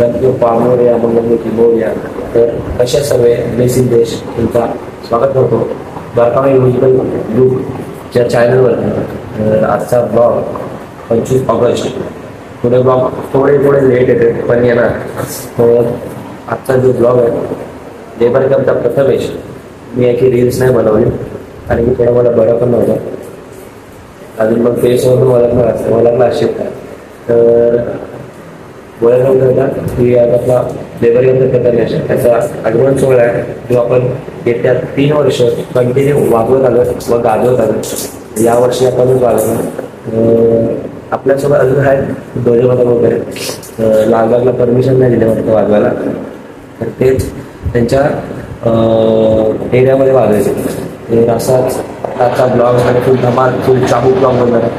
गणपती पामोर्या मंगलमूर्ती मोर्या. तर अशा सर्व बेसिक देश तुमचा स्वागत करतो द्वारकामाई म्युझिकल ग्रुपच्या चॅनलवर. आजचा ब्लॉग 25 ऑगस्ट. पुढे ब्लॉग थोडे लेट येते पण येणार. तर आजचा जो ब्लॉग आहे लेबर कॅम्पचा प्रथमेश. मी याची रील्स नाही बनवली आणि मी थोडा मला बरं पण नव्हतं अजून. मग फेसवरून ओळखला असेल का तर ओळखलं होता की आज आपला लेबर कॅम्पचा प्रथमेश त्याचा आगमन सोहळा आहे जो आपण येत्या 3 वर्ष कंटिन्यू वाजवत आलो व गाजवत आलो. यावर्षी आपणच वाजवलं. आपल्यासोबत अजून आहेत ध्वजवादक वगैरे. लालबागला परमिशन नाही दिलं वाटतं वाजवायला तर तेच त्यांच्या एरियामध्ये वाजवायचे. तर असाच आजचा ब्लॉग आणि फुल धमाल फुल चाबूक ब्लॉग होणार आहे.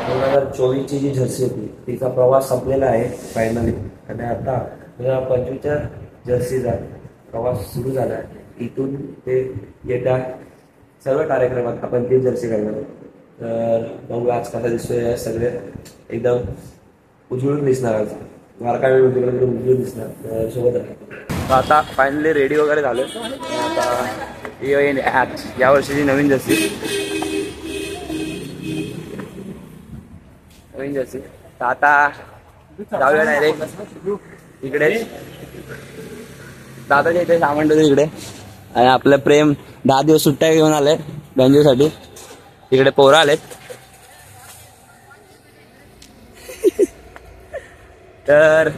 2024ची जी जर्सी होती तिचा प्रवास संपलेला आहे फायनली आणि आता 2025च्या जर्सीचा प्रवास सुरू झाला आहे. इथून ते येत्या सर्व कार्यक्रमात आपण ती जर्सी करणार आहोत. तर बघू आज कसा दिसतोय. सगळे एकदम उजळून दिसणार आज द्वारकामाई उजळून दिसणार. तर सोबत राहा. आता फायनली रेडी वगैरे झालं. आता या वर्षीची नवीन जर्सी तर आता जाऊया डायरेक्ट इकडे दादाच्या इथे सामान ठेवतो इकडे. आणि आपलं प्रेम 10 दिवस सुट्ट्या घेऊन आले बँजूसाठी. इकडे पोरं आलेत. तर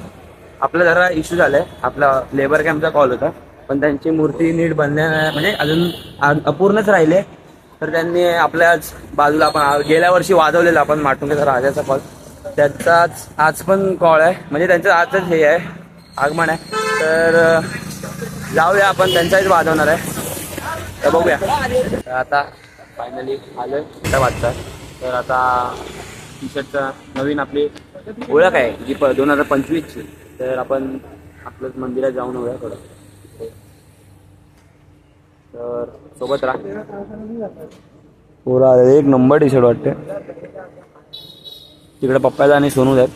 आपला जरा इश्यू झालाय. आपला लेबर कॅम्पचा कॉल होता पण त्यांची मूर्ती नीट बनल्या म्हणजे अजून अपूर्णच राहिले. तर त्यांनी आपल्याच बाजूला आपण गेल्या वर्षी वाजवलेला आपण माटुंगेचा राजाचा कॉल त्याचाच आज पण कॉल आहे. म्हणजे त्यांचं आजच हे आहे आगमन आहे. तर जाऊया आपण त्यांचाच वाजवणार आहे. तर बघूया. तर आता फायनली आलोय 8 वाजता. तर आता टी शर्टचा नवीन आपली ओळख आहे जी 2025ची. तर आपण आपल्याच मंदिरात जाऊन येऊया थोडं. तर सोबत राहा. पुरा एक नंबर टी शर्ट वाटते. तिकडे पप्पाचा आणि सोनू आहेत.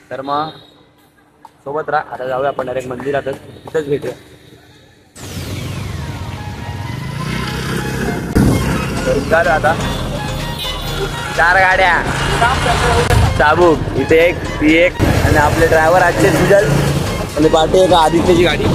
तर मग सोबत राहा. आता जाऊया आपण डायरेक्ट मंदिरातच तिथंच भेटूया. तर आता 4 गाड्या चाबूक इथे एक ती एक आणि आपले ड्रायव्हर आजचे सुजल आणि पाठी एक आदित्यची गाडी.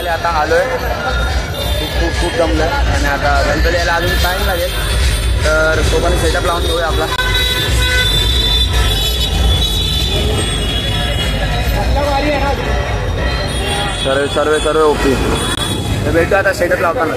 आता आलोय. खूप जमलं आणि आता गणपती यायला अजून टाईम लागेल. तर तो पण सेटअप लावून घेऊया आपला. सर्व ओके. तर भेटू आता सेटअप लावताना.